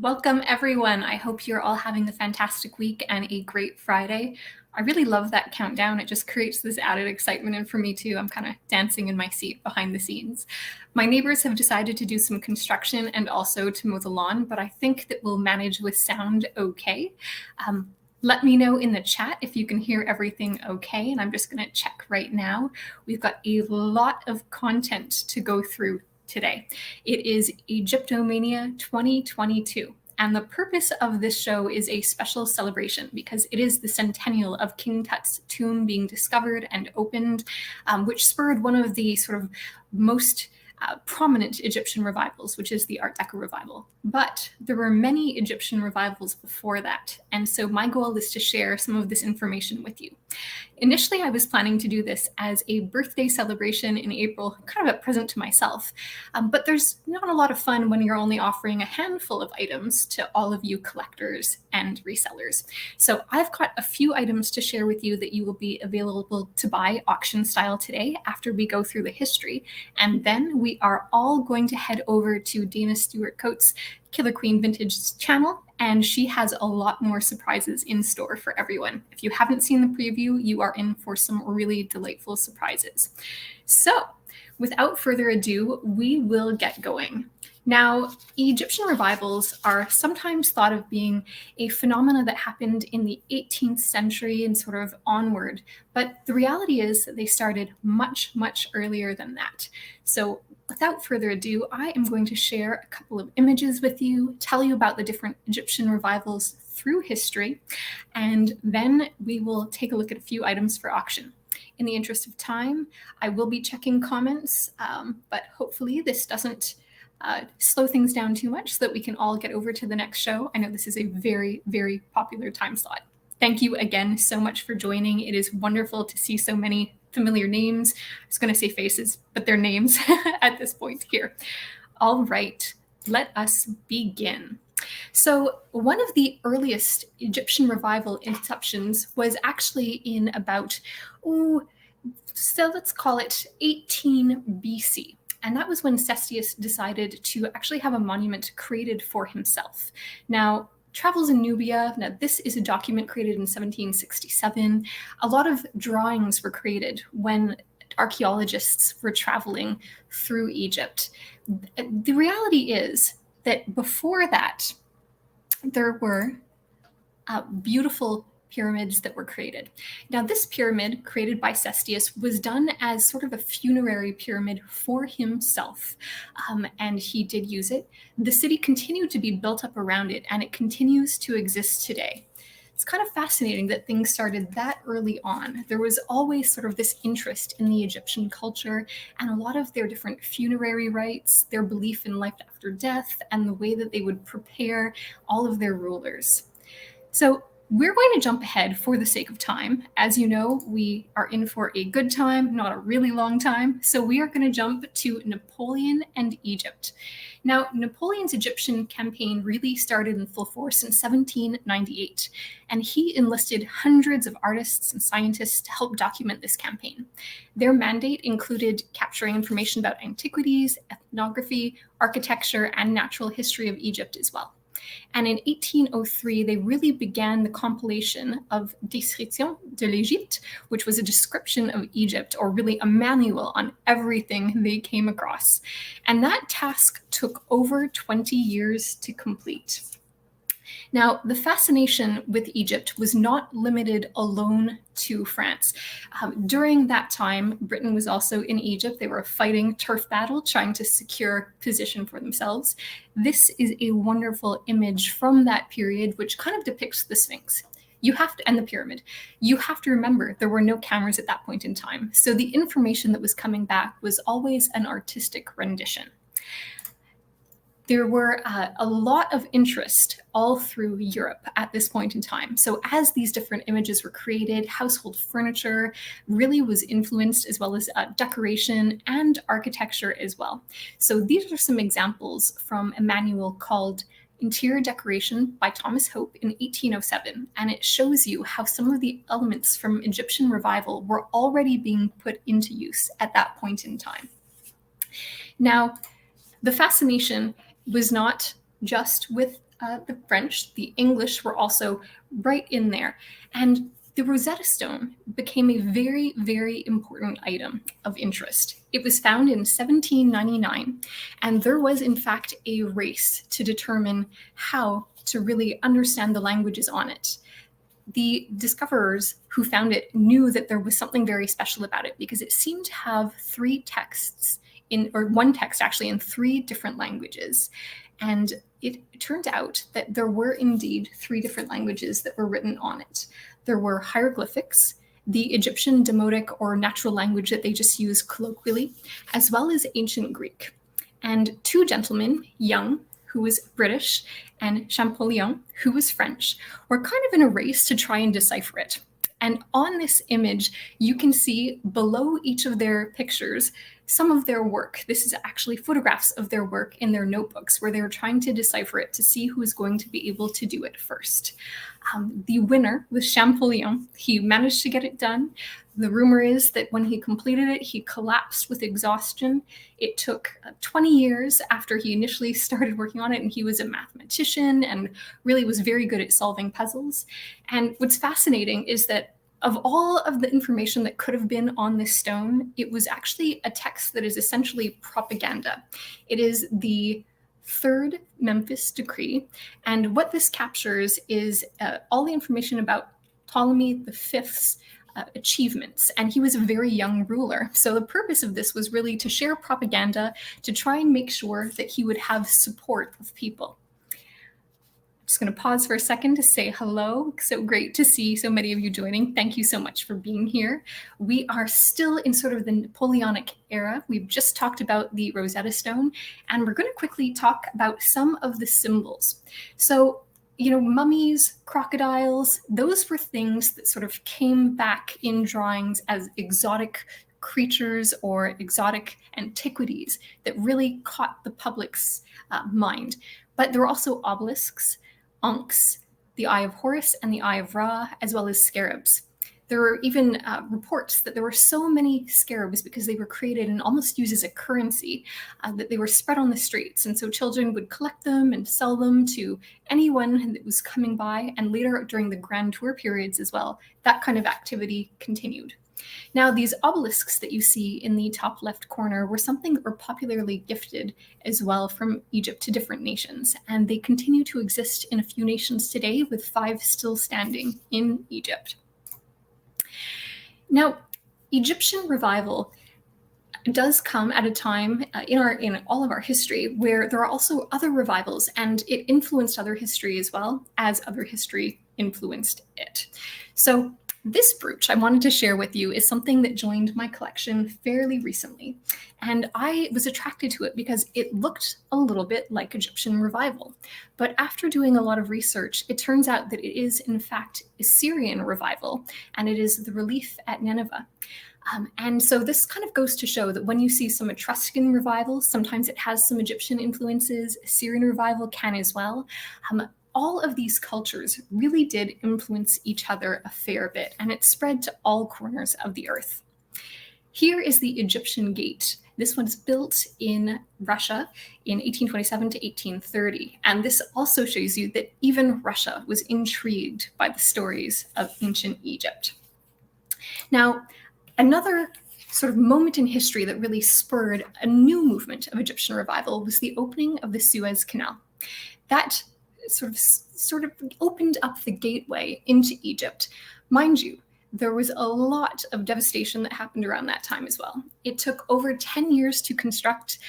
Welcome, everyone. I hope you're all having a fantastic week and a great Friday. I really love that countdown. It just creates this added excitement, and for me too, I'm kind of dancing in my seat behind the scenes. My neighbors have decided to do some construction and also to mow the lawn, but I think that we'll manage with sound okay. Let me know in the chat if you can hear everything okay, and I'm just going to check right now. We've got a lot of content to go through today. It is Egyptomania 2022. And the purpose of this show is a special celebration because it is the centennial of King Tut's tomb being discovered and opened, which spurred one of the sort of most prominent Egyptian revivals, which is the Art Deco revival. But there were many Egyptian revivals before that, and so my goal is to share some of this information with you. Initially, I was planning to do this as a birthday celebration in April, kind of a present to myself, but there's not a lot of fun when you're only offering a handful of items to all of you collectors and resellers. So I've got a few items to share with you that you will be available to buy auction style today after we go through the history, and then we are all going to head over to Dana Stewart Coates' Killer Queen Vintage channel, and she has a lot more surprises in store for everyone. If you haven't seen the preview, you are in for some really delightful surprises. So, without further ado, we will get going. Now, Egyptian revivals are sometimes thought of being a phenomena that happened in the 18th century and sort of onward, but the reality is that they started much, much earlier than that. So without further ado, I am going to share a couple of images with you, tell you about the different Egyptian revivals through history, and then we will take a look at a few items for auction. In the interest of time, I will be checking comments, but hopefully this doesn't slow things down too much so that we can all get over to the next show. I know this is a very, very popular time slot. Thank you again so much for joining. It is wonderful to see so many familiar names. I was going to say faces, but they're names at this point here. All right, let us begin. So one of the earliest Egyptian revival inceptions was actually in about, so let's call it 18 BC. And that was when Cestius decided to actually have a monument created for himself. Now, Travels in Nubia, now this is a document created in 1767. A lot of drawings were created when archaeologists were traveling through Egypt. The reality is that before that, there were beautiful pyramids that were created. Now, this pyramid created by Cestius was done as sort of a funerary pyramid for himself, and he did use it. The city continued to be built up around it, and it continues to exist today. It's kind of fascinating that things started that early on. There was always sort of this interest in the Egyptian culture and a lot of their different funerary rites, their belief in life after death, and the way that they would prepare all of their rulers. So we're going to jump ahead for the sake of time. As you know, we are in for a good time, not a really long time. So we are going to jump to Napoleon and Egypt. Now, Napoleon's Egyptian campaign really started in full force in 1798, and he enlisted hundreds of artists and scientists to help document this campaign. Their mandate included capturing information about antiquities, ethnography, architecture, and natural history of Egypt as well. And in 1803, they really began the compilation of Description de l'Égypte, which was a description of Egypt, or really a manual on everything they came across. And that task took over 20 years to complete. Now, the fascination with Egypt was not limited alone to France. During that time, Britain was also in Egypt. They were fighting turf battle, trying to secure position for themselves. This is a wonderful image from that period, which kind of depicts the Sphinx. And the pyramid. You have to remember there were no cameras at that point in time. So the information that was coming back was always an artistic rendition. There were a lot of interest all through Europe at this point in time. So as these different images were created, household furniture really was influenced, as well as decoration and architecture as well. So these are some examples from a manual called Interior Decoration by Thomas Hope in 1807, and it shows you how some of the elements from Egyptian revival were already being put into use at that point in time. Now, the fascination was not just with the French, the English were also right in there. And the Rosetta Stone became a very, very important item of interest. It was found in 1799, and there was, in fact, a race to determine how to really understand the languages on it. The discoverers who found it knew that there was something very special about it because it seemed to have three texts or one text actually in three different languages. And it turned out that there were indeed three different languages that were written on it. There were hieroglyphics, the Egyptian Demotic or natural language that they just use colloquially, as well as ancient Greek. And two gentlemen, Young, who was British, and Champollion, who was French, were kind of in a race to try and decipher it. And on this image, you can see below each of their pictures some of their work. This is actually photographs of their work in their notebooks where they were trying to decipher it to see who was going to be able to do it first. The winner was Champollion. He managed to get it done. The rumor is that when he completed it, he collapsed with exhaustion. It took 20 years after he initially started working on it, and he was a mathematician and really was very good at solving puzzles. And what's fascinating is that of all of the information that could have been on this stone, it was actually a text that is essentially propaganda. It is the third Memphis decree, and what this captures is all the information about Ptolemy V's achievements, and he was a very young ruler. So the purpose of this was really to share propaganda to try and make sure that he would have support of people. Just going to pause for a second to say hello. So great to see so many of you joining. Thank you so much for being here. We are still in sort of the Napoleonic era. We've just talked about the Rosetta Stone, and we're going to quickly talk about some of the symbols. So, mummies, crocodiles, those were things that sort of came back in drawings as exotic creatures or exotic antiquities that really caught the public's mind. But there were also obelisks, ankhs, the Eye of Horus, and the Eye of Ra, as well as scarabs. There were even reports that there were so many scarabs because they were created and almost used as a currency that they were spread on the streets. And so children would collect them and sell them to anyone that was coming by. And later during the Grand Tour periods as well, that kind of activity continued. Now, these obelisks that you see in the top left corner were something that were popularly gifted as well from Egypt to different nations, and they continue to exist in a few nations today, with 5 still standing in Egypt. Now, Egyptian revival does come at a time in all of our history where there are also other revivals, and it influenced other history as well as other history influenced it. So this brooch I wanted to share with you is something that joined my collection fairly recently, and I was attracted to it because it looked a little bit like Egyptian revival. But after doing a lot of research, it turns out that it is in fact Assyrian revival, and it is the relief at Nineveh. And so this kind of goes to show that when you see some Etruscan revival, sometimes it has some Egyptian influences. Assyrian revival can as well. All of these cultures really did influence each other a fair bit, and it spread to all corners of the earth. Here is the Egyptian gate. This one's built in Russia in 1827 to 1830. And this also shows you that even Russia was intrigued by the stories of ancient Egypt. Now, another sort of moment in history that really spurred a new movement of Egyptian revival was the opening of the Suez Canal. That sort of opened up the gateway into Egypt. Mind you, there was a lot of devastation that happened around that time as well. It took over 10 years to construct.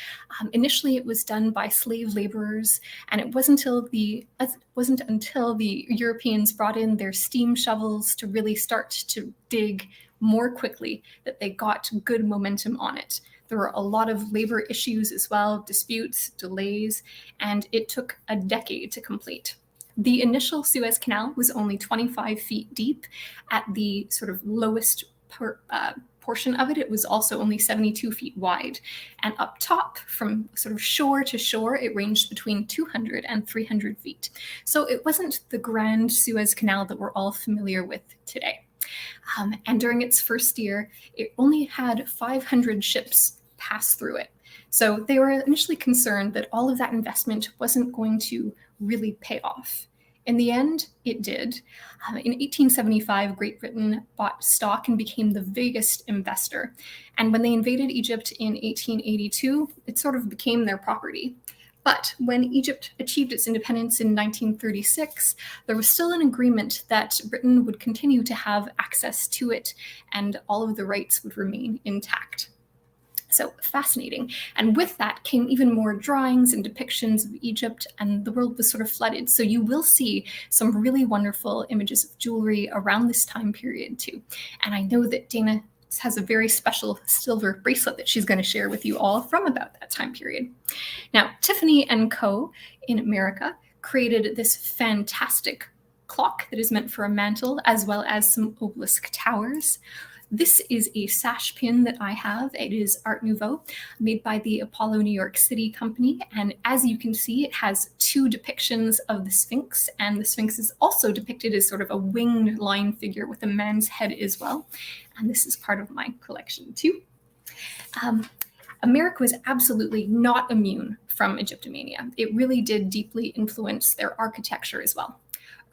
Initially, it was done by slave laborers, and it wasn't until the Europeans brought in their steam shovels to really start to dig more quickly that they got good momentum on it. There were a lot of labor issues as well, disputes, delays, and it took a decade to complete. The initial Suez Canal was only 25 feet deep. At the sort of lowest portion of it, it was also only 72 feet wide. And up top, from sort of shore to shore, it ranged between 200 and 300 feet. So it wasn't the grand Suez Canal that we're all familiar with today. And during its first year, it only had 500 ships pass through it. So they were initially concerned that all of that investment wasn't going to really pay off. In the end, it did. In 1875, Great Britain bought stock and became the biggest investor. And when they invaded Egypt in 1882, it sort of became their property. But when Egypt achieved its independence in 1936, there was still an agreement that Britain would continue to have access to it and all of the rights would remain intact. So fascinating. And with that came even more drawings and depictions of Egypt, and the world was sort of flooded. So you will see some really wonderful images of jewelry around this time period too. And I know that Dana has a very special silver bracelet that she's going to share with you all from about that time period. Now, Tiffany & Co. in America created this fantastic clock that is meant for a mantle, as well as some obelisk towers. This is a sash pin that I have. It is Art Nouveau, made by the Apollo New York City company. And as you can see, it has two depictions of the Sphinx. And the Sphinx is also depicted as sort of a winged lion figure with a man's head as well. And this is part of my collection too. America was absolutely not immune from Egyptomania. It really did deeply influence their architecture as well.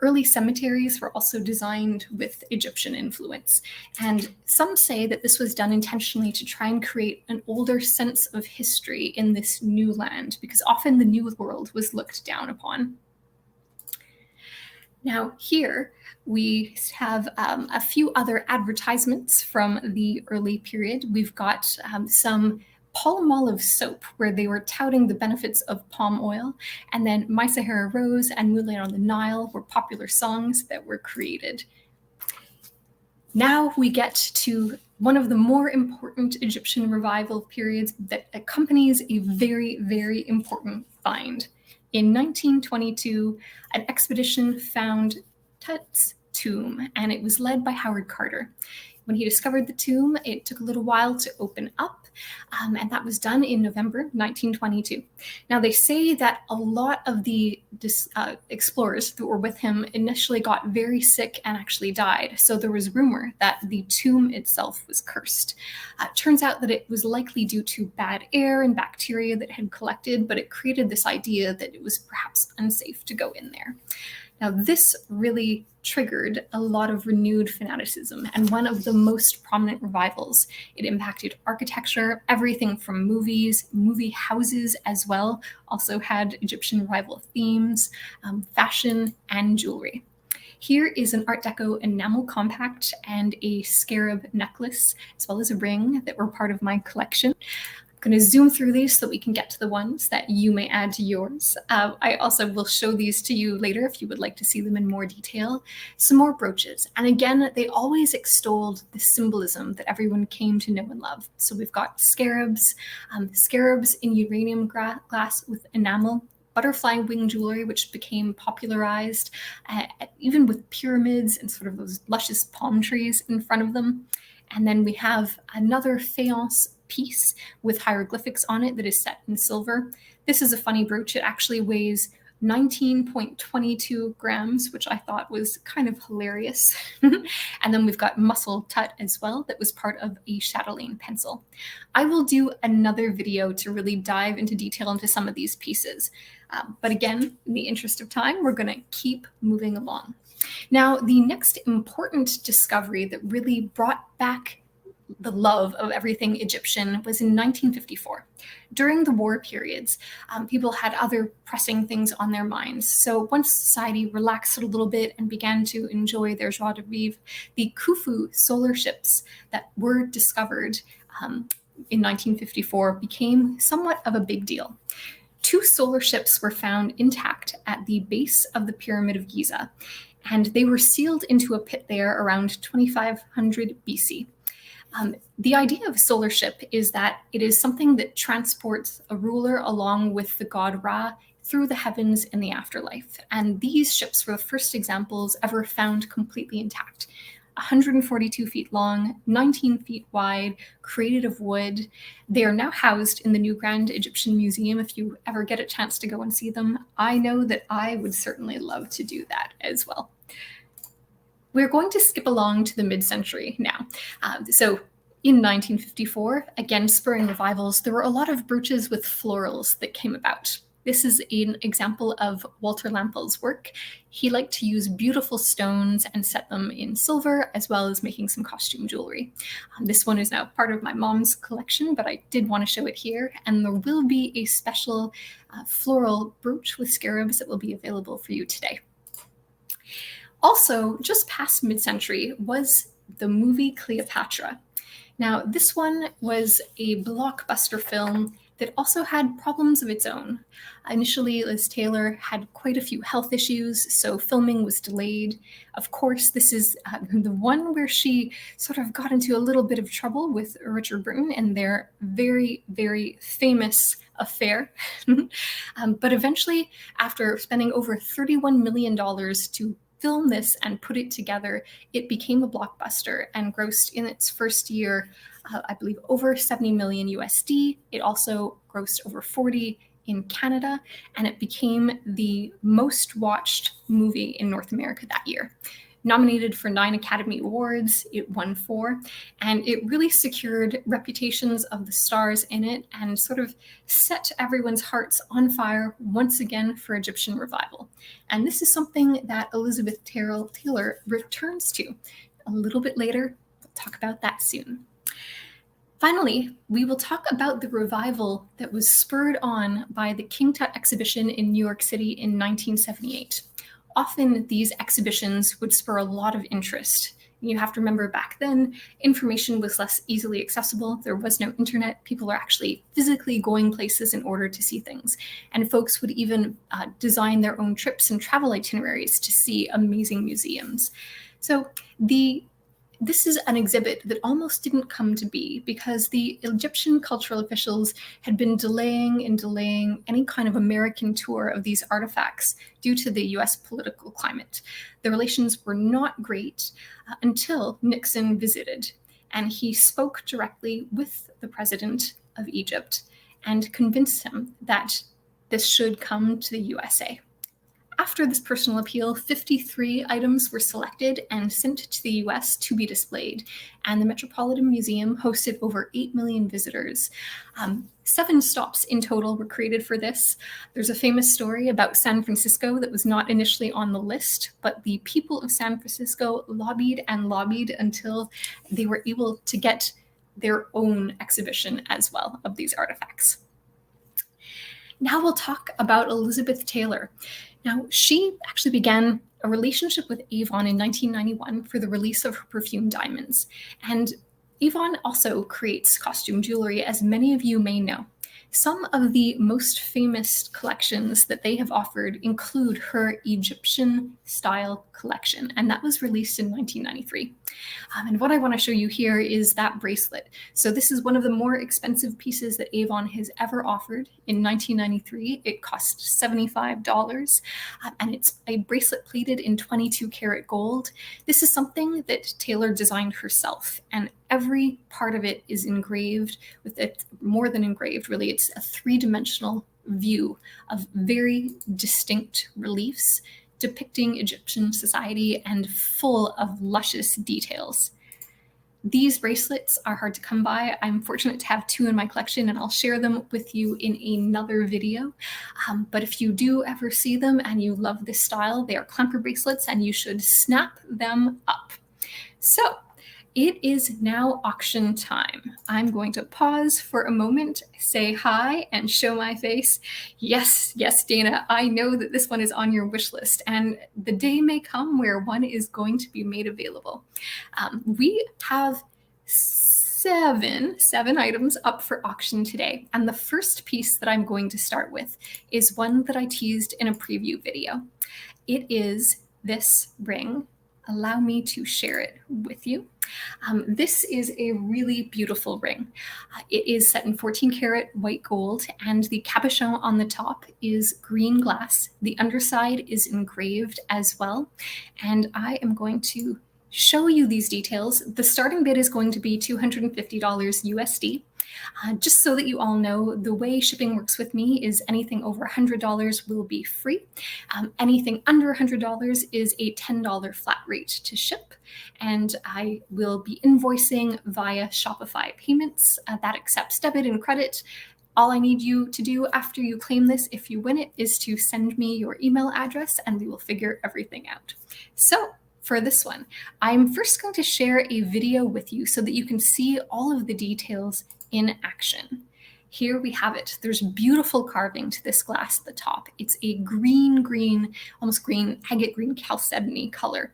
Early cemeteries were also designed with Egyptian influence, and some say that this was done intentionally to try and create an older sense of history in this new land, because often the New World was looked down upon. Now here we have a few other advertisements from the early period. We've got some Palmolive soap, where they were touting the benefits of palm oil, and then My Sahara Rose and Moonlight on the Nile were popular songs that were created. Now we get to one of the more important Egyptian revival periods that accompanies a very, very important find. In 1922, an expedition found Tut's tomb, and it was led by Howard Carter. When he discovered the tomb, it took a little while to open up, and that was done in November 1922. Now, they say that a lot of the explorers that were with him initially got very sick and actually died. So there was rumor that the tomb itself was cursed. It turns out that it was likely due to bad air and bacteria that had collected, but it created this idea that it was perhaps unsafe to go in there. Now, this really triggered a lot of renewed fanaticism, and one of the most prominent revivals. It impacted architecture, everything from movies, movie houses as well, also had Egyptian revival themes, fashion, and jewelry. Here is an Art Deco enamel compact and a scarab necklace, as well as a ring that were part of my collection. I'm going to zoom through these so that we can get to the ones that you may add to yours. I also will show these to you later if you would like to see them in more detail. Some more brooches. And again, they always extolled the symbolism that everyone came to know and love. So we've got scarabs, scarabs in uranium glass with enamel, butterfly wing jewelry, which became popularized, even with pyramids and sort of those luscious palm trees in front of them. And then we have another faience piece with hieroglyphics on it that is set in silver. This is a funny brooch. It actually weighs 19.22 grams, which I thought was kind of hilarious. And then we've got Muscle Tut as well, that was part of a chatelaine pencil. I will do another video to really dive into detail into some of these pieces. But again, in the interest of time, we're going to keep moving along. Now, the next important discovery that really brought back the love of everything Egyptian was in 1954. During the war periods, people had other pressing things on their minds. So once society relaxed a little bit and began to enjoy their joie de vivre, the Khufu solar ships that were discovered in 1954 became somewhat of a big deal. 2 solar ships were found intact at the base of the Pyramid of Giza, and they were sealed into a pit there around 2500 BC. The idea of a solar ship is that it is something that transports a ruler along with the god Ra through the heavens in the afterlife. And these ships were the first examples ever found completely intact. 142 feet long, 19 feet wide, created of wood. They are now housed in the New Grand Egyptian Museum if you ever get a chance to go and see them. I know that I would certainly love to do that as well. We're going to skip along to the mid-century now. So In 1954, again spurring revivals, there were a lot of brooches with florals that came about. This is an example of Walter Lampel's work. He liked to use beautiful stones and set them in silver, as well as making some costume jewelry. This one is now part of my mom's collection, but I did want to show it here. And there will be a special floral brooch with scarabs that will be available for you today. Also, just past mid-century was the movie Cleopatra. Now, this one was a blockbuster film that also had problems of its own. Initially, Liz Taylor had quite a few health issues, so filming was delayed. Of course, this is the one where she sort of got into a little bit of trouble with Richard Burton and their very, very famous affair. But eventually, after spending over $31 million to film this and put it together, it became a blockbuster and grossed in its first year, I believe, over 70 million USD. It also grossed over 40 in Canada, and it became the most watched movie in North America that year. Nominated for 9 Academy Awards, it won 4, and it really secured reputations of the stars in it and sort of set everyone's hearts on fire once again for Egyptian revival. And this is something that Elizabeth Taylor returns to a little bit later. We'll talk about that soon. Finally, we will talk about the revival that was spurred on by the King Tut exhibition in New York City in 1978. Often these exhibitions would spur a lot of interest. You have to remember back then, information was less easily accessible. There was no internet. People are actually physically going places in order to see things. And folks would even design their own trips and travel itineraries to see amazing museums. So this is an exhibit that almost didn't come to be because the Egyptian cultural officials had been delaying any kind of American tour of these artifacts due to the US political climate. The relations were not great until Nixon visited, and he spoke directly with the president of Egypt and convinced him that this should come to the USA. After this personal appeal, 53 items were selected and sent to the US to be displayed, and the Metropolitan Museum hosted over 8 million visitors. 7 stops in total were created for this. There's a famous story about San Francisco that was not initially on the list, but the people of San Francisco lobbied and lobbied until they were able to get their own exhibition as well of these artifacts. Now we'll talk about Elizabeth Taylor. Now, she actually began a relationship with Avon in 1991 for the release of her perfume diamonds. And Avon also creates costume jewelry, as many of you may know. Some of the most famous collections that they have offered include her Egyptian style collection, and that was released in 1993. And what I want to show you here is that bracelet. So this is one of the more expensive pieces that Avon has ever offered. In 1993, it cost $75, and it's a bracelet plated in 22 karat gold. This is something that Taylor designed herself, and every part of it is engraved with it, more than engraved, really. It's a 3-dimensional view of very distinct reliefs depicting Egyptian society and full of luscious details. These bracelets are hard to come by. I'm fortunate to have 2 in my collection, and I'll share them with you in another video. But if you do ever see them and you love this style, they are clamper bracelets and you should snap them up. So it is now auction time. I'm going to pause for a moment, say hi, and show my face. Yes, Dana, I know that this one is on your wish list, and the day may come where one is going to be made available. We have seven items up for auction today, and the first piece that I'm going to start with is one that I teased in a preview video. It is this ring. Allow me to share it with you. This is a really beautiful ring. It is set in 14 karat white gold, and the cabochon on the top is green glass. The underside is engraved as well, and I am going to show you these details. The starting bid is going to be $250 USD. Just so that you all know, the way shipping works with me is anything over $100 will be free. Anything under $100 is a $10 flat rate to ship, and I will be invoicing via Shopify payments that accepts debit and credit. All I need you to do after you claim this, if you win it, is to send me your email address and we will figure everything out. So for this one, I'm first going to share a video with you so that you can see all of the details in action. Here we have it. There's beautiful carving to this glass at the top. It's a green, almost green, agate green chalcedony color.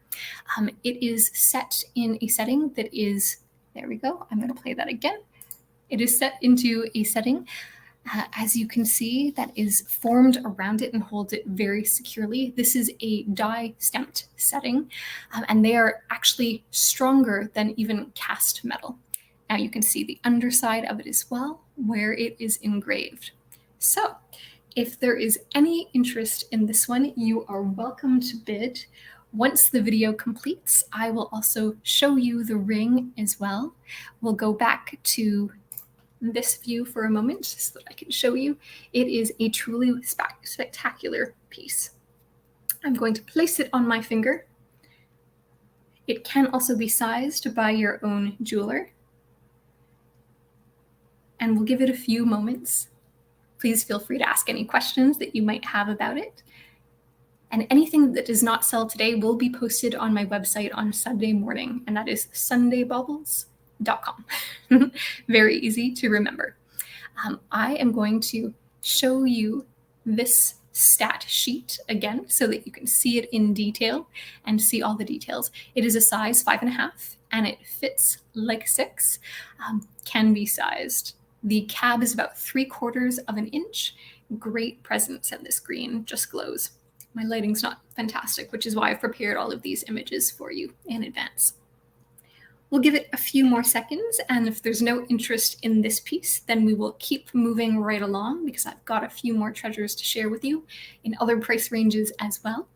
It is set in a setting that is, there we go, I'm going to play that again. It is set into a setting, as you can see, that is formed around it and holds it very securely. This is a die stamped setting, and they are actually stronger than even cast metal. Now you can see the underside of it as well, where it is engraved. So if there is any interest in this one, you are welcome to bid. Once the video completes, I will also show you the ring as well. We'll go back to this view for a moment so that I can show you. It is a truly spectacular piece. I'm going to place it on my finger. It can also be sized by your own jeweler. And we'll give it a few moments. Please feel free to ask any questions that you might have about it. And anything that does not sell today will be posted on my website on Sunday morning, and that is sundaybaubles.com. Very easy to remember. I am going to show you this stat sheet again so that you can see it in detail and see all the details. It is a size 5.5 and it fits like a 6, can be sized. The cab is about 3/4 of an inch. Great presence, and this green just glows. My lighting's not fantastic, which is why I've prepared all of these images for you in advance. We'll give it a few more seconds, and if there's no interest in this piece, then we will keep moving right along because I've got a few more treasures to share with you in other price ranges as well.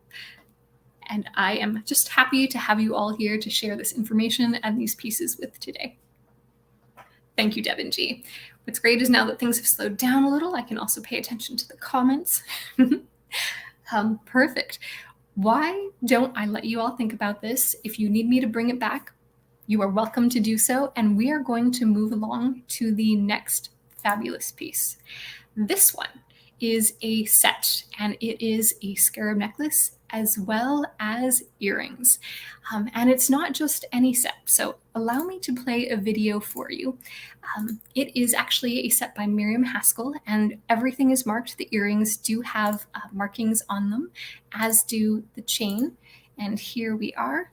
And I am just happy to have you all here to share this information and these pieces with today. Thank you, Devin G. What's great is now that things have slowed down a little, I can also pay attention to the comments. Perfect. Why don't I let you all think about this? If you need me to bring it back, you are welcome to do so. And we are going to move along to the next fabulous piece. This one is a set, and it is a scarab necklace as well as earrings. And it's not just any set. So allow me to play a video for you. It is actually a set by Miriam Haskell, and everything is marked. The earrings do have markings on them, as do the chain. And here we are.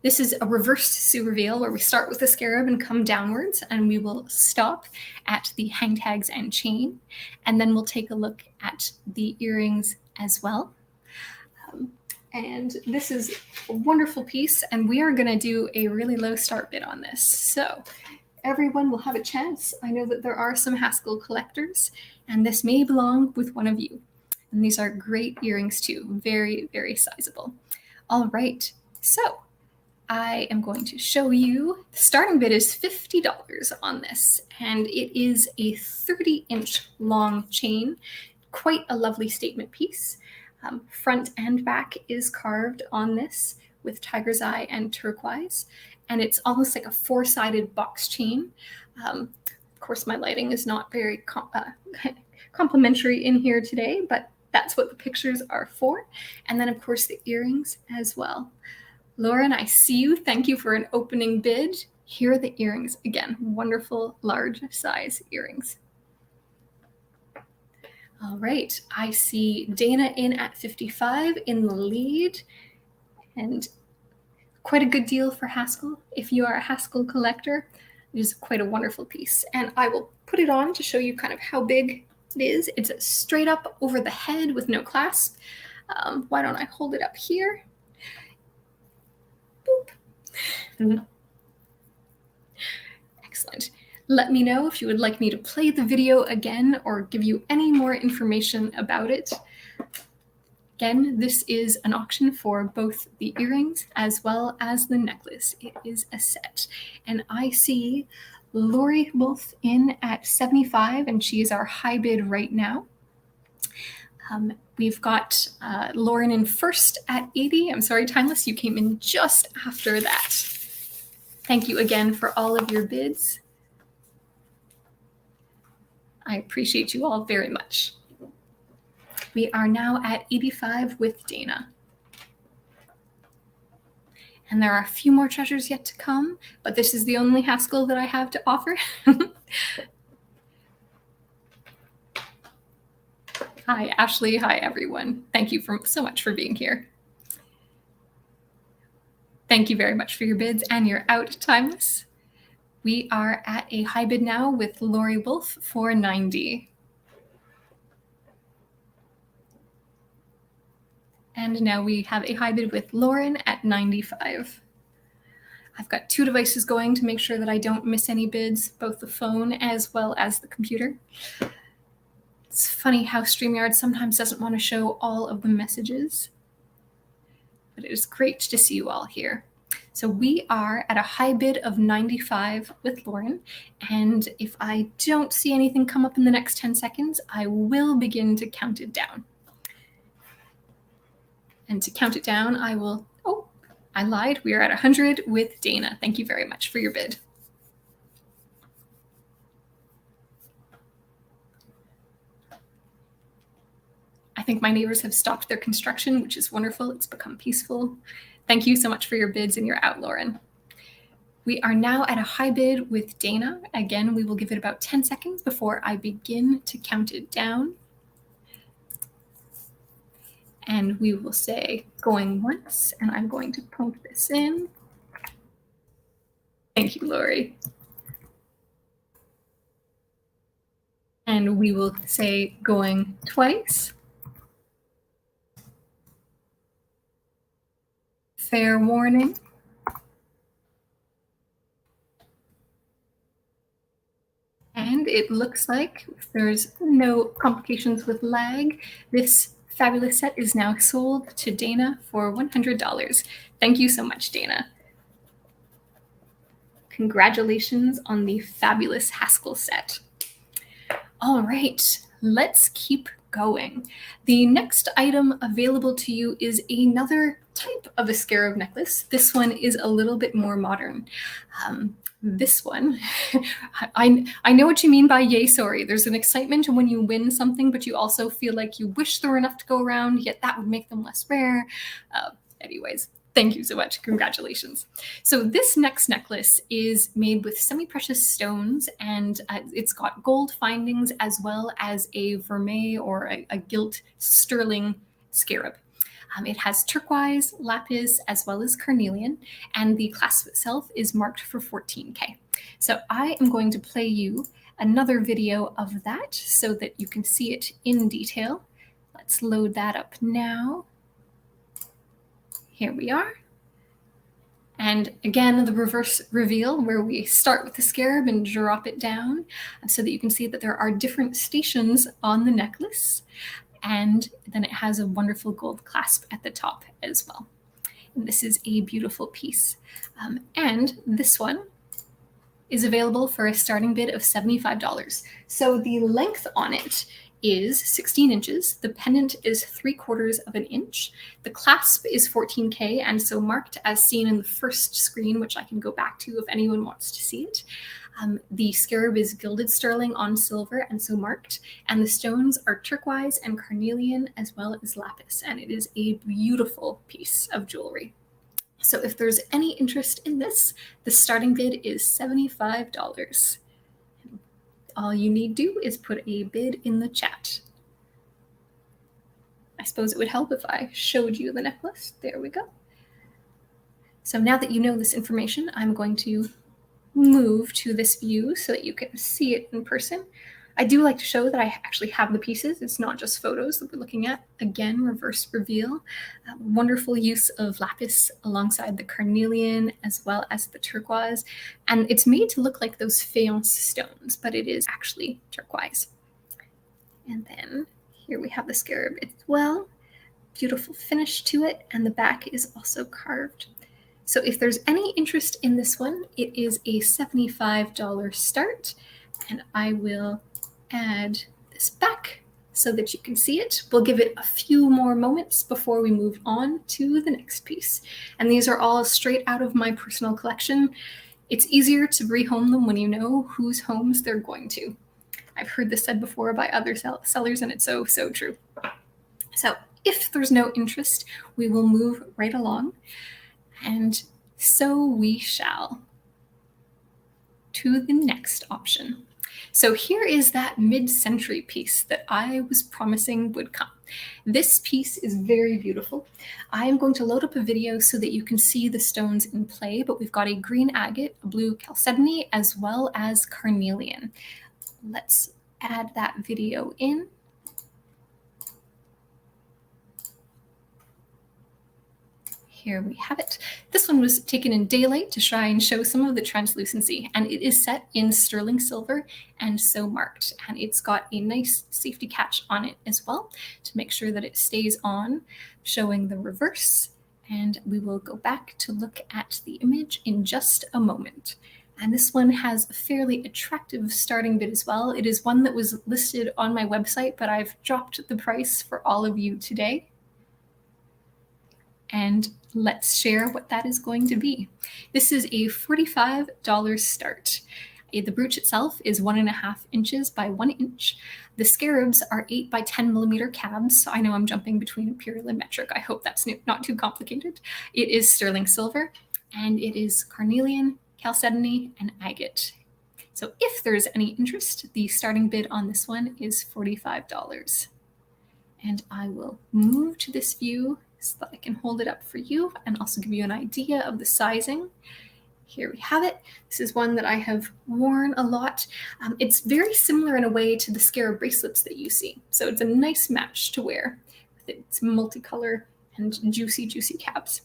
This is a reversed sous reveal where we start with the scarab and come downwards, and we will stop at the hang tags and chain, and then we'll take a look at the earrings as well. And this is a wonderful piece, and we are going to do a really low start bid on this. So everyone will have a chance. I know that there are some Haskell collectors, and this may belong with one of you. And these are great earrings too, very, very sizable. All right, so I am going to show you. The starting bid is $50 on this, and it is a 30-inch long chain, quite a lovely statement piece. Front and back is carved on this with tiger's eye and turquoise, and it's almost like a 4-sided box chain. Of course, my lighting is not very complimentary in here today, but that's what the pictures are for. And then, of course, the earrings as well. Lauren, I see you. Thank you for an opening bid. Here are the earrings. Again, wonderful large size earrings. All right, I see Dana in at 55 in the lead, and quite a good deal for Haskell. If you are a Haskell collector, it is quite a wonderful piece. And I will put it on to show you kind of how big it is. It's straight up over the head with no clasp. Why don't I hold it up here? Boop. Excellent. Let me know if you would like me to play the video again or give you any more information about it. Again, this is an auction for both the earrings as well as the necklace. It is a set. And I see Lori Wolf in at 75, and she is our high bid right now. We've got Lauren in first at 80. I'm sorry, Timeless, you came in just after that. Thank you again for all of your bids. I appreciate you all very much. We are now at 85 with Dana. And there are a few more treasures yet to come, but this is the only Haskell that I have to offer. Hi, Ashley. Hi, everyone. Thank you so much for being here. Thank you very much for your bids, and you're out, Timeless. We are at a high bid now with Lori Wolf for 90. And now we have a high bid with Lauren at 95. I've got two devices going to make sure that I don't miss any bids, both the phone as well as the computer. It's funny how StreamYard sometimes doesn't want to show all of the messages, but it is great to see you all here. So we are at a high bid of 95 with Lauren, and if I don't see anything come up in the next 10 seconds, I will begin to count it down. And to count it down, I will, oh, I lied. We are at 100 with Dana. Thank you very much for your bid. I think my neighbors have stopped their construction, which is wonderful. It's become peaceful. Thank you so much for your bids, and you're out, Lauren. We are now at a high bid with Dana. Again, we will give it about 10 seconds before I begin to count it down. And we will say going once, and I'm going to pump this in. Thank you, Lori. And we will say going twice. Fair warning. And it looks like if there's no complications with lag, this fabulous set is now sold to Dana for $100. Thank you so much, Dana. Congratulations on the fabulous Haskell set. All right, let's keep going. The next item available to you is another type of a scarab necklace. This one is a little bit more modern. This one, I know what you mean by yay sorry. There's an excitement when you win something, but you also feel like you wish there were enough to go around, yet that would make them less rare. Anyways, thank you so much. Congratulations. So this next necklace is made with semi-precious stones, and it's got gold findings as well as a vermeil or a gilt sterling scarab. It has turquoise, lapis, as well as carnelian, and the clasp itself is marked for 14K. So I am going to play you another video of that so that you can see it in detail. Let's load that up now. Here we are. And again, the reverse reveal where we start with the scarab and drop it down so that you can see that there are different stations on the necklace. And then it has a wonderful gold clasp at the top as well. And this is a beautiful piece. And this one is available for a starting bid of $75. So the length on it is 16 inches. The pendant is 3/4 of an inch. The clasp is 14K, and so marked as seen in the first screen, which I can go back to if anyone wants to see it. The scarab is gilded sterling on silver, and so marked, and the stones are turquoise and carnelian as well as lapis, and it is a beautiful piece of jewelry. So if there's any interest in this, the starting bid is $75. All you need to do is put a bid in the chat. I suppose it would help if I showed you the necklace. There we go. So now that you know this information, I'm going to move to this view so that you can see it in person. I do like to show that I actually have the pieces. It's not just photos that we're looking at. Again, reverse reveal. Wonderful use of lapis alongside the carnelian as well as the turquoise. And it's made to look like those faience stones, but it is actually turquoise. And then here we have the scarab as well. Beautiful finish to it, and the back is also carved. So if there's any interest in this one, it is a $75 start, and I will add this back so that you can see it. We'll give it a few more moments before we move on to the next piece. And these are all straight out of my personal collection. It's easier to rehome them when you know whose homes they're going to. I've heard this said before by other sellers, and it's so, so true. So if there's no interest, we will move right along. And so we shall to the next option. So here is that mid-century piece that I was promising would come. This piece is very beautiful. I am going to load up a video so that you can see the stones in play, but we've got a green agate, a blue chalcedony, as well as carnelian. Let's add that video in. Here we have it. This one was taken in daylight to try and show some of the translucency, and it is set in sterling silver and so marked, and it's got a nice safety catch on it as well to make sure that it stays on, showing the reverse. And we will go back to look at the image in just a moment. And this one has a fairly attractive starting bid as well. It is one that was listed on my website, but I've dropped the price for all of you today. And let's share what that is going to be. This is a $45 start. The brooch itself is 1.5 inches by 1 inch. The scarabs are 8 by 10 millimeter cabs. So I know I'm jumping between imperial and metric. I hope that's not too complicated. It is sterling silver, and it is carnelian, chalcedony, and agate. So if there's any interest, the starting bid on this one is $45. And I will move to this view so that I can hold it up for you and also give you an idea of the sizing. Here we have it. This is one that I have worn a lot. It's very similar in a way to the scarab bracelets that you see. So it's a nice match to wear with its multicolor and juicy, juicy cabs.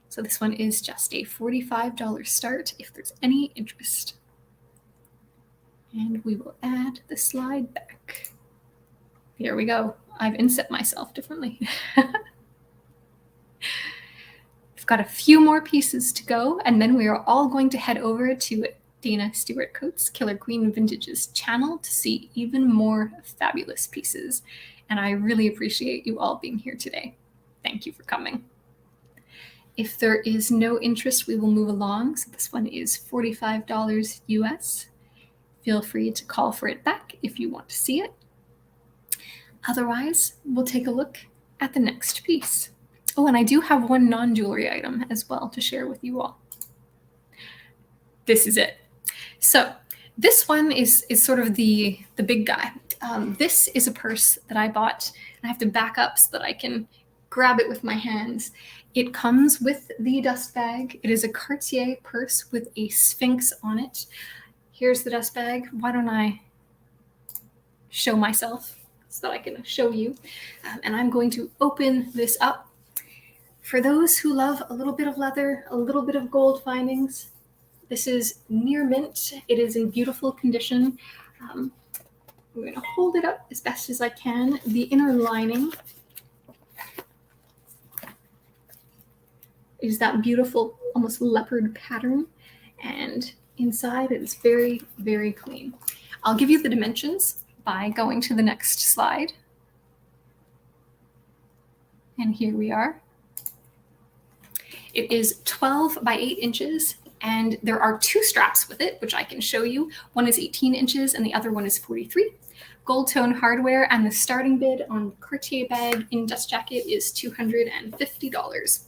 So this one is just a $45 start if there's any interest. And we will add the slide back. Here we go. I've inset myself differently. We've got a few more pieces to go, and then we are all going to head over to Dana Stewart Coates' Killer Queen Vintages channel to see even more fabulous pieces. And I really appreciate you all being here today. Thank you for coming. If there is no interest, we will move along. So this one is $45 US. Feel free to call for it back if you want to see it. Otherwise, we'll take a look at the next piece. Oh, and I do have one non-jewelry item as well to share with you all. This is it. So this one is sort of the big guy. This is a purse that I bought, and I have to back up so that I can grab it with my hands. It comes with the dust bag. It is a Cartier purse with a sphinx on it. Here's the dust bag. Why don't I show myself so that I can show you? And I'm going to open this up. For those who love a little bit of leather, a little bit of gold findings, this is near mint. It is in beautiful condition. I'm going to hold it up as best as I can. The inner lining is that beautiful, almost leopard pattern. And inside it is very, very clean. I'll give you the dimensions by going to the next slide. And here we are. It is 12 by 8 inches, and there are 2 straps with it, which I can show you. One is 18 inches and the other one is 43. Gold tone hardware, and the starting bid on Cartier bag in dust jacket is $250.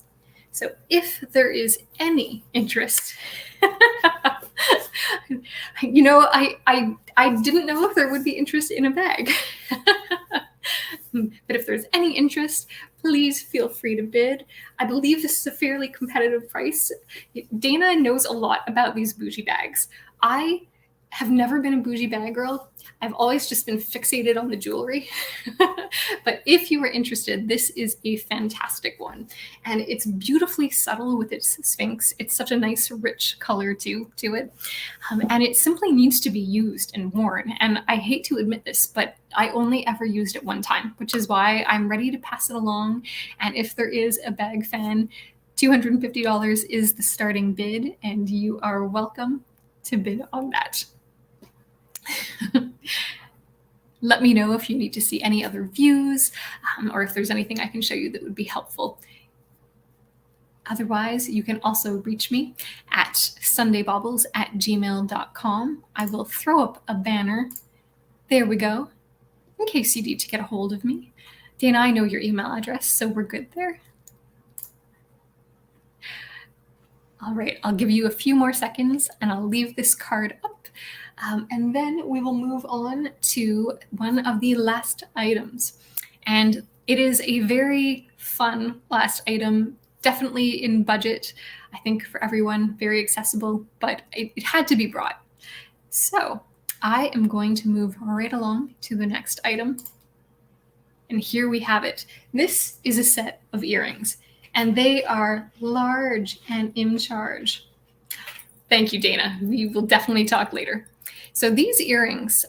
So if there is any interest, you know, I didn't know if there would be interest in a bag. But if there's any interest, please feel free to bid. I believe this is a fairly competitive price. Dana knows a lot about these bougie bags. I have never been a bougie bag girl. I've always just been fixated on the jewelry. But if you are interested, this is a fantastic one. And it's beautifully subtle with its sphinx. It's such a nice, rich color to it. And it simply needs to be used and worn. And I hate to admit this, but I only ever used it one time, which is why I'm ready to pass it along. And if there is a bag fan, $250 is the starting bid, and you are welcome to bid on that. Let me know if you need to see any other views, or if there's anything I can show you that would be helpful. Otherwise, you can also reach me at sundaybaubles@gmail.com. I will throw up a banner. There we go, in case you need to get a hold of me. Dana, I know your email address, so we're good there. All right, I'll give you a few more seconds and I'll leave this card up. And then we will move on to one of the last items. And it is a very fun last item, definitely in budget, I think, for everyone, very accessible, but it had to be brought. So I am going to move right along to the next item. And here we have it. This is a set of earrings, and they are large and in charge. Thank you, Dana. We will definitely talk later. So these earrings,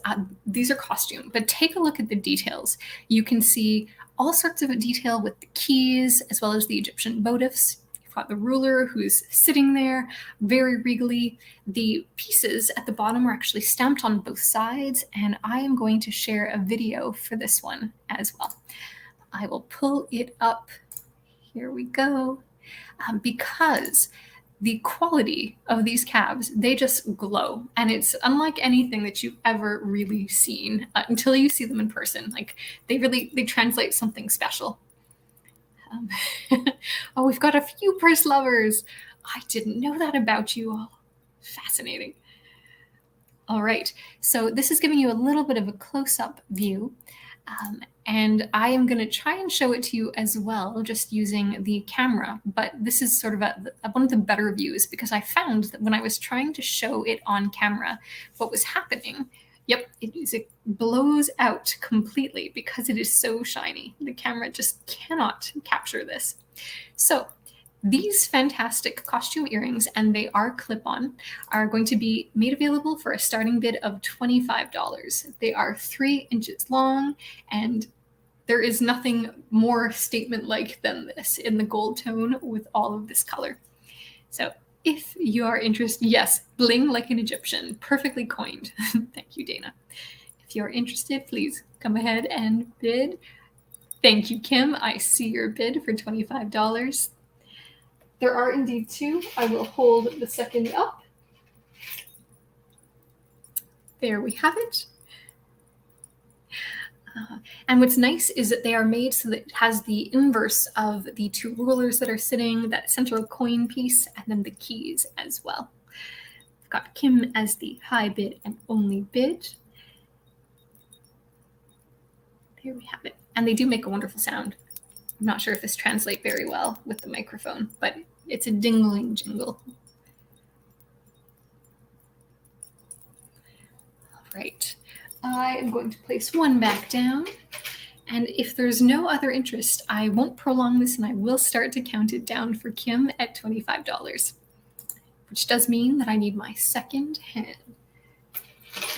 these are costume, but take a look at the details. You can see all sorts of detail with the keys, as well as the Egyptian motifs. You've got the ruler who's sitting there very regally. The pieces at the bottom are actually stamped on both sides, and I am going to share a video for this one as well. I will pull it up. Here we go. Because the quality of these calves, they just glow, and it's unlike anything that you've ever really seen until you see them in person. Like they translate something special. Oh, we've got a few purse lovers. I didn't know that about you all. Fascinating. All right, so this is giving you a little bit of a close-up view. And I am going to try and show it to you as well, just using the camera. But this is sort of one of the better views, because I found that when I was trying to show it on camera, what was happening, it blows out completely because it is so shiny. The camera just cannot capture this. So these fantastic costume earrings, and they are clip-on, are going to be made available for a starting bid of $25. They are 3 inches long, and there is nothing more statement-like than this in the gold tone with all of this color. So if you are interested, yes, bling like an Egyptian, perfectly coined. Thank you, Dana. If you're interested, please come ahead and bid. Thank you, Kim. I see your bid for $25. There are indeed 2. I will hold the second up. There we have it. And what's nice is that they are made so that it has the inverse of the 2 rulers that are sitting, that central coin piece, and then the keys as well. I've got Kim as the high bid and only bid. There we have it. And they do make a wonderful sound. I'm not sure if this translates very well with the microphone, but it's a dingling jingle. All right. I am going to place one back down, and if there's no other interest, I won't prolong this, and I will start to count it down for Kim at $25, which does mean that I need my second hand.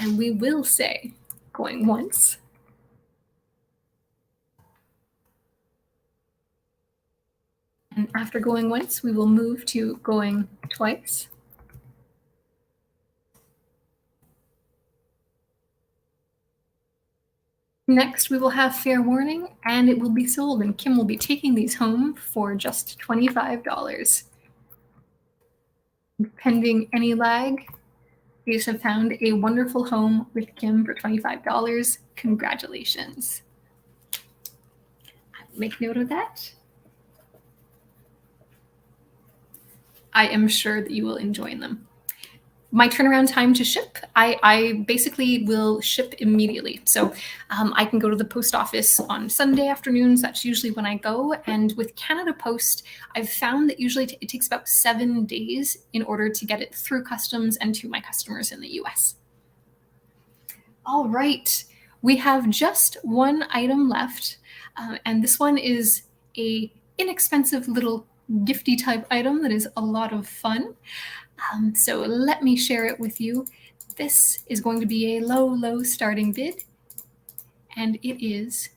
And we will say, going once, and after going once, we will move to going twice. Next, we will have fair warning, and it will be sold, and Kim will be taking these home for just $25. Pending any lag, these have found a wonderful home with Kim for $25. Congratulations. I'll make note of that. I am sure that you will enjoy them. My turnaround time to ship, I basically will ship immediately. So I can go to the post office on Sunday afternoons. That's usually when I go. And with Canada Post, I've found that usually it takes about 7 days in order to get it through customs and to my customers in the US. All right, we have just one item left. And this one is a inexpensive little gifty type item that is a lot of fun. So let me share it with you. This is going to be a low starting bid, and it is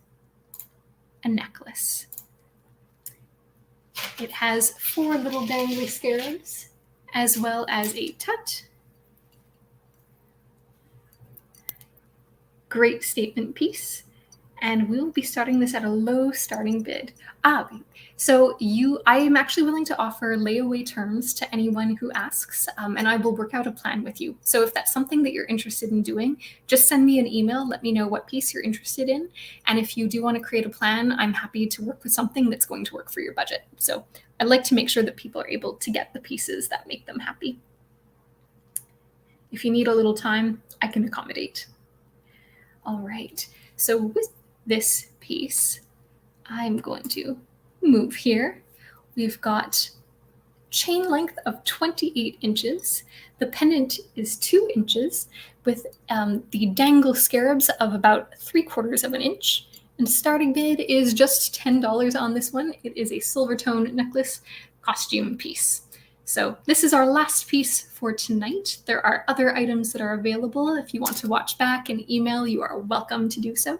a necklace. It has 4 little dangly scarabs, as well as a tut. Great statement piece. And we'll be starting this at a low starting bid. So I am actually willing to offer layaway terms to anyone who asks, and I will work out a plan with you. So if that's something that you're interested in doing, just send me an email, let me know what piece you're interested in. And if you do want to create a plan, I'm happy to work with something that's going to work for your budget. So I'd like to make sure that people are able to get the pieces that make them happy. If you need a little time, I can accommodate. All right, so with this piece, I'm going to move here. We've got chain length of 28 inches. The pendant is 2 inches with the dangle scarabs of about 3/4 of an inch. And starting bid is just $10 on this one. It is a silver tone necklace costume piece. So this is our last piece for tonight. There are other items that are available. If you want to watch back and email, you are welcome to do so.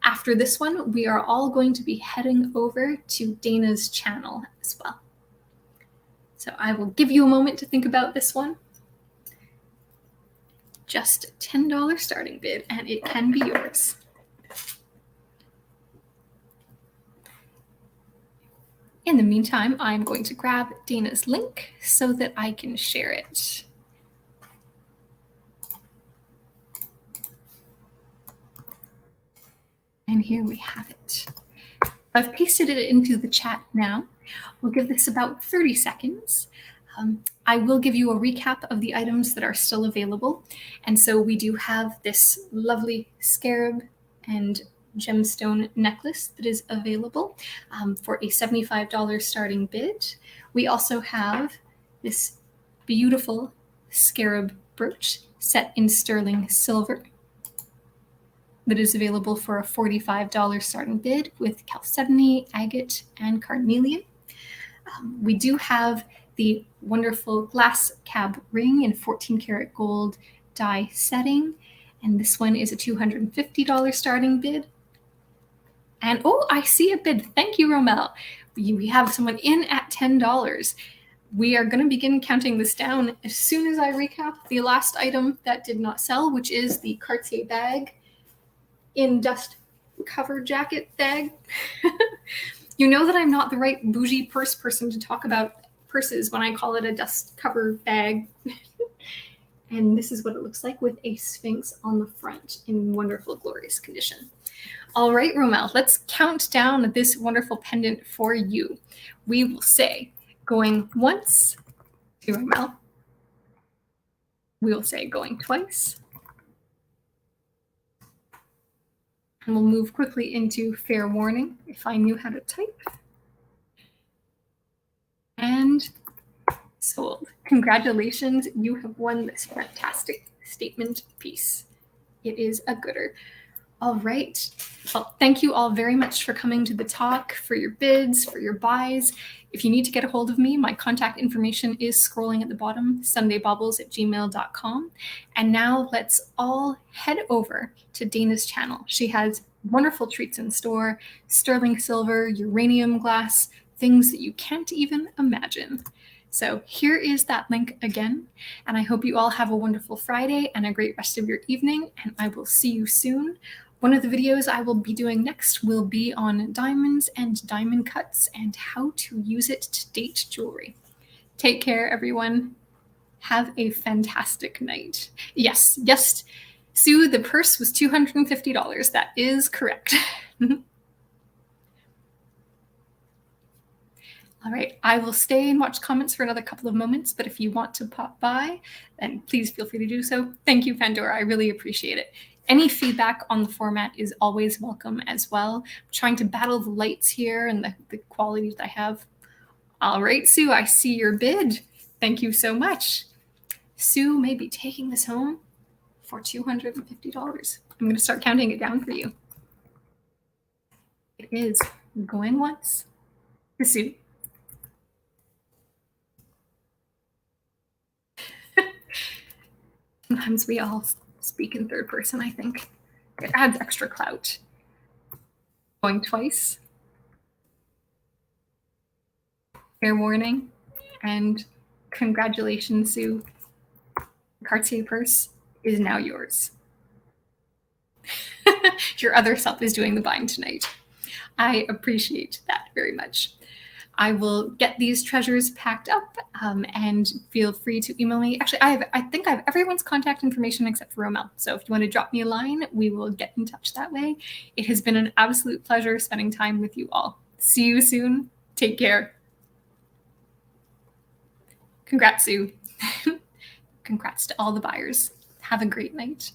After this one, we are all going to be heading over to Dana's channel as well. So I will give you a moment to think about this one. Just $10 starting bid, and it can be yours. In the meantime, I'm going to grab Dana's link so that I can share it. And here we have it. I've pasted it into the chat now. We'll give this about 30 seconds. I will give you a recap of the items that are still available. And so we do have this lovely scarab and gemstone necklace that is available for a $75 starting bid. We also have this beautiful scarab brooch set in sterling silver that is available for a $45 starting bid with chalcedony, agate, and carnelian. We do have the wonderful glass cab ring in 14 karat gold die setting, and this one is a $250 starting bid. And oh, I see a bid. Thank you, Romel. We have someone in at $10. We are going to begin counting this down as soon as I recap the last item that did not sell, which is the Cartier bag in dust cover jacket bag. You know that I'm not the right bougie purse person to talk about purses when I call it a dust cover bag. And this is what it looks like with a sphinx on the front in wonderful, glorious condition. All right, Romel, let's count down this wonderful pendant for you. We will say, going once to Romel. We will say going twice. And we'll move quickly into fair warning if I knew how to type. And sold. Congratulations, you have won this fantastic statement piece. It is a gooder. All right. Well, thank you all very much for coming to the talk, for your bids, for your buys. If you need to get a hold of me, my contact information is scrolling at the bottom, sundaybaubles@gmail.com. And now let's all head over to Dana's channel. She has wonderful treats in store, sterling silver, uranium glass, things that you can't even imagine. So here is that link again, and I hope you all have a wonderful Friday and a great rest of your evening, and I will see you soon. One of the videos I will be doing next will be on diamonds and diamond cuts and how to use it to date jewelry. Take care, everyone. Have a fantastic night. Yes, Sue, the purse was $250. That is correct. All right, I will stay and watch comments for another couple of moments, but if you want to pop by, then please feel free to do so. Thank you, Pandora. I really appreciate it. Any feedback on the format is always welcome as well. I'm trying to battle the lights here and the quality that I have. All right, Sue, I see your bid. Thank you so much. Sue may be taking this home for $250. I'm going to start counting it down for you. It is going once to Sue. Sometimes we all speak in third person, I think. It adds extra clout. Going twice. Fair warning. And congratulations, Sue. Cartier purse is now yours. Your other self is doing the buying tonight. I appreciate that very much. I will get these treasures packed up, and feel free to email me. Actually, I think I have everyone's contact information except for Romel. So if you want to drop me a line, we will get in touch that way. It has been an absolute pleasure spending time with you all. See you soon. Take care. Congrats, Sue. Congrats to all the buyers. Have a great night.